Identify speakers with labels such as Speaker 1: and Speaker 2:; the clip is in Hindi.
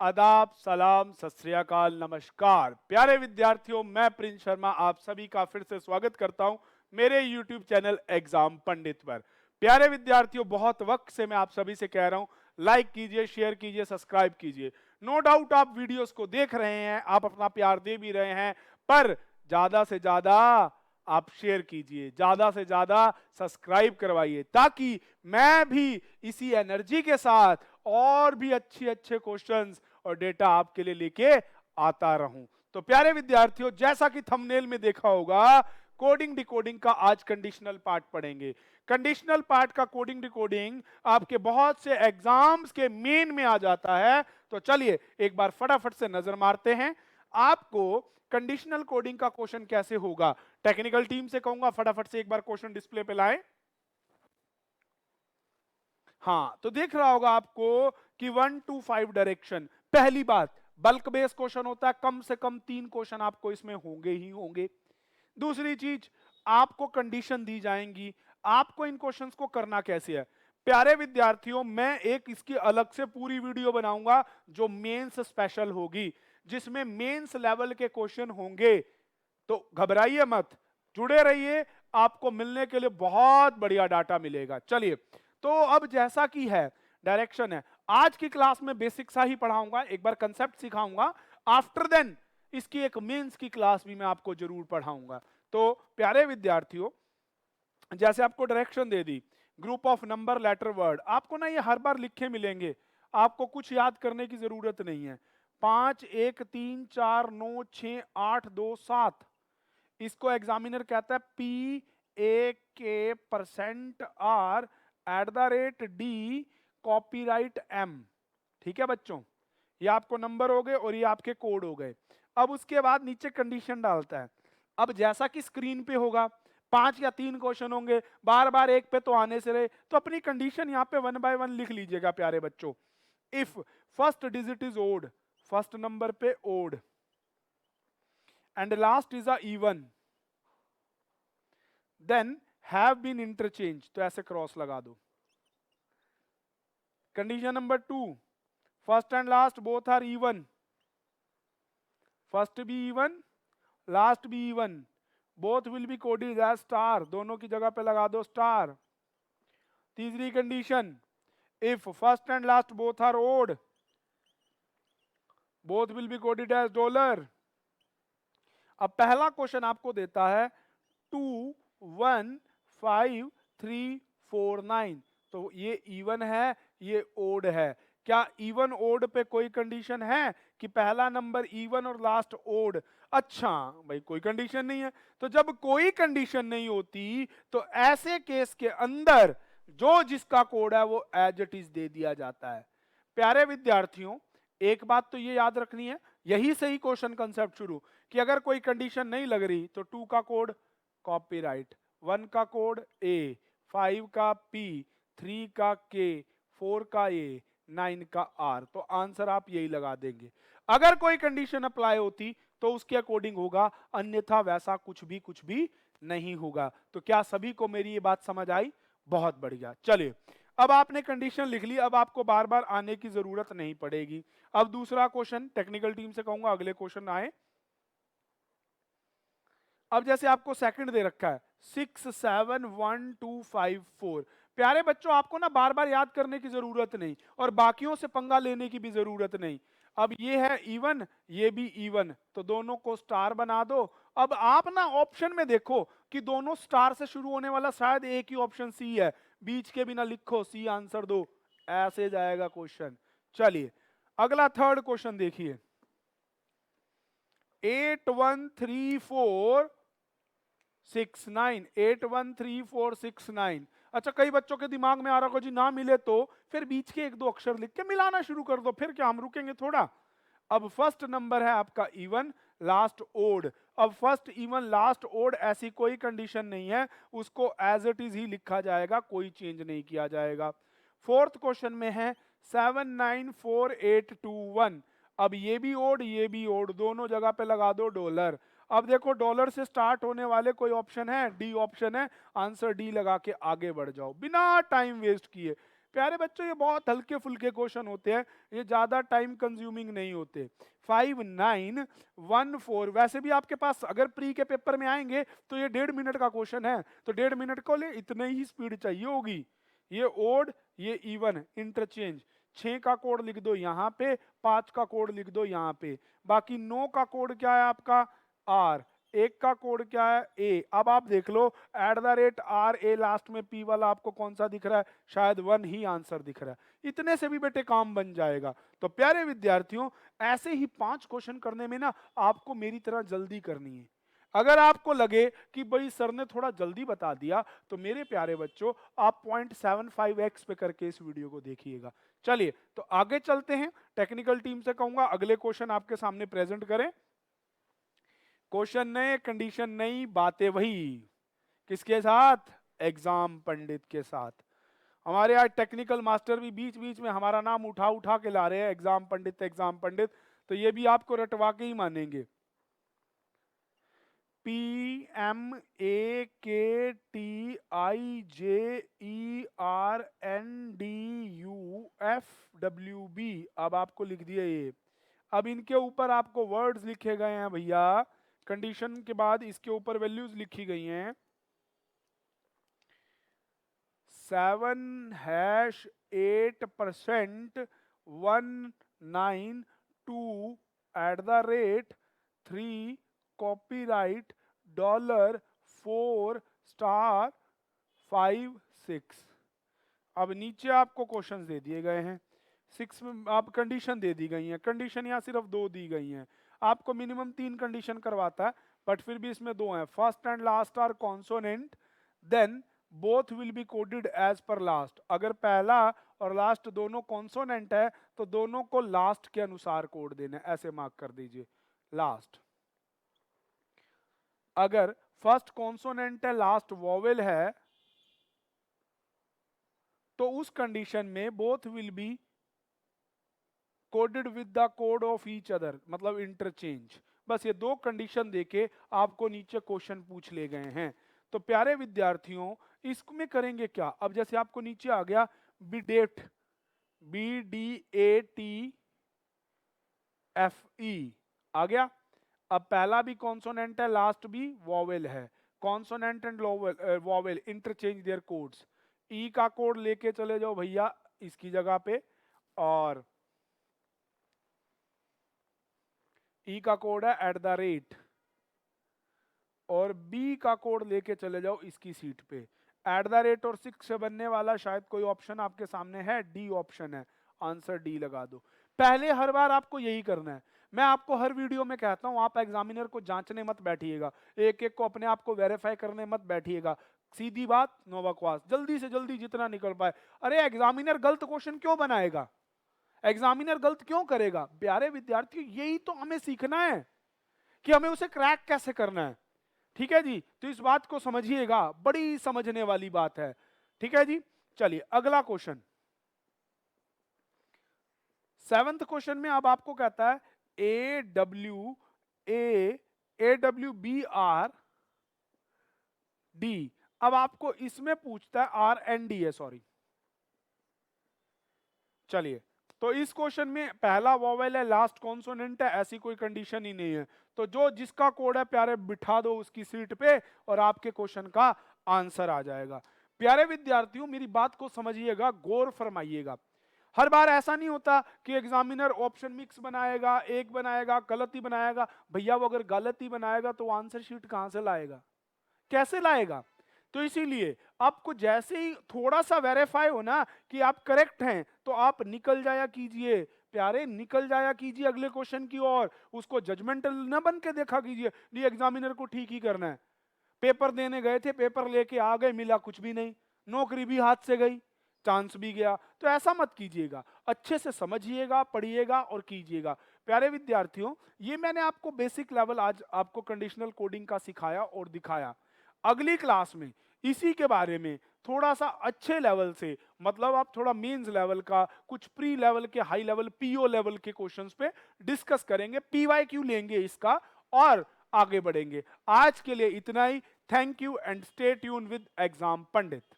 Speaker 1: आदाब, सलाम, सत श्री अकाल, नमस्कार। प्यारे विद्यार्थियों, मैं प्रिंस शर्मा आप सभी का फिर से स्वागत करता हूं मेरे YouTube चैनल एग्जाम पंडित पर। प्यारे विद्यार्थियों, बहुत वक्त से मैं आप सभी से कह रहा हूं, लाइक कीजिए, शेयर कीजिए, सब्सक्राइब कीजिए। नो डाउट आप वीडियोस को देख रहे हैं, आप अपना प्यार दे भी रहे हैं, पर ज्यादा से ज्यादा आप शेयर कीजिए, ज्यादा से ज्यादा सब्सक्राइब करवाइए, ताकि मैं भी इसी एनर्जी के साथ और भी अच्छे क्वेश्चंस और डेटा आपके लिए लेके आता रहूं। तो प्यारे विद्यार्थियों, जैसा कि थंबनेल में देखा होगा, कोडिंग डिकोडिंग का आज कंडीशनल पार्ट पढ़ेंगे। कंडीशनल पार्ट का कोडिंग डिकोडिंग आपके बहुत से एग्जाम्स के मेन में आ जाता है। तो चलिए एक बार फटाफट से नजर मारते हैं। आपको कंडीशनल कोडिंग का क्वेश्चन कैसे होगा, टेक्निकल टीम से कहूंगा फटाफट से एक बार क्वेश्चन डिस्प्ले पे लाएं। हाँ, तो देख रहा होगा आपको कि 1 to 5 डायरेक्शन। पहली बात, बल्क बेस क्वेश्चन होता है, कम से कम 3 क्वेश्चन आपको इसमें होंगे ही होंगे। दूसरी चीज, आपको कंडीशन दी जाएंगी, आपको इन क्वेश्चंस को करना कैसे है। प्यारे विद्यार्थियों, मैं एक इसकी अलग से पूरी वीडियो बनाऊंगा जो मेंस स्पेशल होगी, जिसमें मेंस लेवल के क्वेश्चन होंगे। तो घबराइए मत, जुड़े रहिए, आपको मिलने के लिए बहुत बढ़िया डाटा मिलेगा। चलिए, तो अब जैसा कि है डायरेक्शन है, आज की क्लास में बेसिक सा ही पढ़ाऊंगा, एक बार कंसेप्ट सिखाऊंगा। आफ्टर देन इसकी एक मेंस की क्लास भी मैं आपको जरूर पढ़ाऊंगा। तो प्यारे विद्यार्थियों, जैसे आपको डायरेक्शन दे दी, group of number letter word, आपको ना ये हर बार लिखे मिलेंगे, आपको कुछ याद करने की जरूरत नहीं है। 5 1 3 4 9 6 8 2 7, इसको एग्जामिनर कहता है PAK%R@D कॉपीराइट M। ठीक है बच्चों, ये आपको नंबर हो गए और ये आपके कोड हो गए। अब उसके बाद नीचे कंडीशन डालता है। अब जैसा कि स्क्रीन पे होगा, 5 या 3 क्वेश्चन होंगे, बार बार एक पे तो आने से रहे, तो अपनी कंडीशन यहाँ पे 1 बाय 1 लिख लीजिएगा प्यारे बच्चों। If first digit is odd, first number पे odd, and last is a even, then have been interchange, तो ऐसे क्रॉस लगा दो। Condition number 2, first and last both are even, first भी इवन, लास्ट भी even, both will be coded as star, दोनों की जगह पे लगा दो स्टार। तीसरी condition, if first and last both are odd, both will be coded as dollar. अब पहला क्वेश्चन आपको देता है 2 1 5 3 4 9, तो ये इवन है, ये ओड है। क्या इवन ओड पे कोई कंडीशन है कि पहला नंबर इवन और लास्ट ओड? अच्छा भाई, कोई कंडीशन नहीं है। तो जब कोई कंडीशन नहीं होती, तो ऐसे केस के अंदर जो जिसका कोड है वो एज इट इज दे दिया जाता है। प्यारे विद्यार्थियों, एक बात तो ये याद रखनी है, यही सही क्वेश्चन कंसेप्ट शुरू, कि अगर कोई कंडीशन नहीं लग रही तो 2 का कोड कॉपीराइट, 1 का कोड ए, 5 का पी, 3 का के, 4 का ए, 9 का आर, तो आंसर आप यही लगा देंगे। अगर कोई कंडीशन अप्लाई होती तो उसके अकॉर्डिंग होगा, अन्यथा वैसा कुछ भी नहीं होगा। तो क्या सभी को मेरी ये बात समझ आई? बहुत बढ़िया। चलिए, अब आपने कंडीशन लिख ली, अब आपको बार बार आने की जरूरत नहीं पड़ेगी। अब दूसरा क्वेश्चन टेक्निकल टीम से कहूंगा अगले क्वेश्चन आए। अब जैसे आपको सेकंड दे रखा है 6 7 1 2 5 4, प्यारे बच्चों आपको ना बार बार याद करने की जरूरत नहीं और बाकियों से पंगा लेने की भी जरूरत नहीं। अब ये है इवन, ये भी इवन, तो दोनों को स्टार बना दो। अब आप ना ऑप्शन में देखो कि दोनों स्टार से शुरू होने वाला शायद एक ही ऑप्शन सी है, बीच के बिना लिखो सी आंसर दो, ऐसे जाएगा क्वेश्चन। चलिए अगला थर्ड क्वेश्चन देखिए, 8 1 3 4 6 9, 8 1 3 4 6 9। अच्छा, कई बच्चों के दिमाग में आ रहा होगा जी ना मिले तो फिर बीच के एक दो अक्षर लिख के मिलाना शुरू कर दो, फिर क्या हम रुकेंगे थोड़ा। अब फर्स्ट नंबर है आपका इवन, लास्ट ओड। अब फर्स्ट इवन लास्ट ओड ऐसी कोई कंडीशन नहीं है, उसको एज इट इज ही लिखा जाएगा, कोई चेंज नहीं किया जाएगा। फोर्थ क्वेश्चन में है 7 9 4 8 2 1, अब ये भी ओड ये भी ओड, दोनों जगह पे लगा दो डॉलर। अब देखो डॉलर से स्टार्ट होने वाले कोई ऑप्शन है? डी ऑप्शन है, आंसर डी लगा के आगे बढ़ जाओ बिना टाइम वेस्ट किए। प्यारे बच्चों ये बहुत हल्के फुल्के क्वेश्चन होते हैं, ये ज्यादा टाइम कंज्यूमिंग नहीं होते। 5 9 1 4 वैसे भी आपके पास अगर प्री के पेपर में आएंगे तो ये 1.5 मिनट का क्वेश्चन है, तो 1.5 मिनट को ले इतने ही स्पीड चाहिए होगी। ये ओड ये इवन इंटरचेंज, 6 का कोड लिख दो यहाँ पे, 5 का कोड लिख दो यहाँ पे, बाकी 9 का कोड क्या है आपका आर, 1 का कोड क्या है ए। अब आप देख लो @RA लास्ट में पी वाला आपको कौन सा दिख रहा है, शायद 1 ही आंसर दिख रहा है। इतने से भी बेटे काम बन जाएगा। तो प्यारे विद्यार्थियों ऐसे ही 5 क्वेश्चन करने में ना आपको मेरी तरह जल्दी करनी है। अगर आपको लगे कि भाई सर ने थोड़ा जल्दी बता दिया तो मेरे प्यारे बच्चों आप 0.75x पे करके इस वीडियो को देखिएगा। चलिए तो आगे चलते हैं, टेक्निकल टीम से कहूंगा अगले क्वेश्चन आपके सामने प्रेजेंट करें। क्वेश्चन नए, कंडीशन नई, बातें वही, किसके साथ, एग्जाम पंडित के साथ। हमारे आज टेक्निकल मास्टर भी बीच बीच में हमारा नाम उठा उठा के ला रहे हैं, एग्जाम पंडित एग्जाम पंडित, तो ये भी आपको रटवा के ही मानेंगे। PMAKTIJERNDUFWB, अब आपको लिख दिया ये। अब इनके ऊपर आपको वर्ड्स लिखे गए हैं भैया, कंडीशन के बाद इसके ऊपर वैल्यूज लिखी गई हैं। 7#8% 192 copyright $4*56। अब नीचे आपको क्वेश्चंस दे दिए गए हैं, 6 में आप कंडीशन दे दी गई है, कंडीशन यहाँ सिर्फ 2 दी गई हैं। आपको मिनिमम 3 कंडीशन करवाता है बट फिर भी इसमें 2 हैं। First and last are consonant, then both will be coded as per last. अगर पहला और लास्ट दोनों कॉन्सोनेंट है तो दोनों को लास्ट के अनुसार कोड देना है, ऐसे मार्क कर दीजिए लास्ट। अगर फर्स्ट कॉन्सोनेंट है लास्ट वॉवेल है तो उस कंडीशन में both will be coded with the code of each other, मतलब इंटरचेंज। बस ये 2 कंडीशन देके आपको नीचे क्वेश्चन पूछ ले गए हैं। तो प्यारे विद्यार्थियों इसमें करेंगे क्या, अब जैसे आपको नीचे आ गया BDATE, BDATFE आ गया। अब पहला भी कॉन्सोनेंट है, लास्ट भी वॉवेल है, consonant and vowel interchange their codes. E का कोड लेके चले जाओ भैया इसकी जगह पे, और ई का कोड है @ और बी का कोड लेके चले जाओ इसकी सीट पे। @ और 6 से बनने वाला शायद कोई ऑप्शन आपके सामने है, डी ऑप्शन है, आंसर डी लगा दो। पहले हर बार आपको यही करना है। मैं आपको हर वीडियो में कहता हूं आप एग्जामिनर को जांचने मत बैठिएगा, एक एक को अपने आप को वेरीफाई करने मत बैठिएगा। सीधी बात, नो बकवास, जल्दी से जल्दी जितना निकल पाए। अरे एग्जामिनर गलत क्वेश्चन क्यों बनाएगा, एग्जामिनर गलत क्यों करेगा। प्यारे विद्यार्थियों यही तो हमें सीखना है कि हमें उसे क्रैक कैसे करना है। ठीक है जी, तो इस बात को समझिएगा, बड़ी समझने वाली बात है। ठीक है जी, चलिए अगला क्वेश्चन 7th क्वेश्चन में अब आपको कहता है AWBRD। अब आपको इसमें पूछता है RND है, सॉरी। चलिए तो इस क्वेश्चन में पहला वॉवेल है, लास्ट कॉन्सोनेंट है, ऐसी कोई कंडीशन ही नहीं है। तो जो जिसका कोड है प्यारे बिठा दो उसकी सीट पे और आपके क्वेश्चन का आंसर आ जाएगा। प्यारे विद्यार्थियों मेरी बात को समझिएगा, गौर फरमाइएगा। हर बार ऐसा नहीं होता कि एग्जामिनर ऑप्शन मिक्स बनाएगा, एक बनाएगा, गलत ही बनाएगा। भैया वो अगर गलत ही बनाएगा तो आंसर शीट कहां से लाएगा, कैसे लाएगा। तो इसीलिए आपको जैसे ही थोड़ा सा वेरीफाई हो ना कि आप करेक्ट हैं तो आप निकल जाया कीजिए, प्यारे निकल जाया कीजिए अगले क्वेश्चन की ओर। उसको जजमेंटल न बन के देखा कीजिए, नहीं एग्जामिनर को ठीक ही करना है। पेपर देने गए थे, पेपर लेके आ गए, मिला कुछ भी नहीं, नौकरी भी हाथ से गई, चांस भी गया। तो ऐसा मत कीजिएगा, अच्छे से समझिएगा, पढ़िएगा और कीजिएगा। प्यारे विद्यार्थियों ये मैंने आपको बेसिक लेवल आज आपको कंडीशनल कोडिंग का सिखाया और दिखाया। अगली क्लास में इसी के बारे में थोड़ा सा अच्छे लेवल से, मतलब आप थोड़ा मेंस लेवल का, कुछ प्री लेवल के, हाई लेवल पीओ लेवल के क्वेश्चंस पे डिस्कस करेंगे, PYQ लेंगे इसका और आगे बढ़ेंगे। आज के लिए इतना ही। Thank you and stay tune with exam Pandit.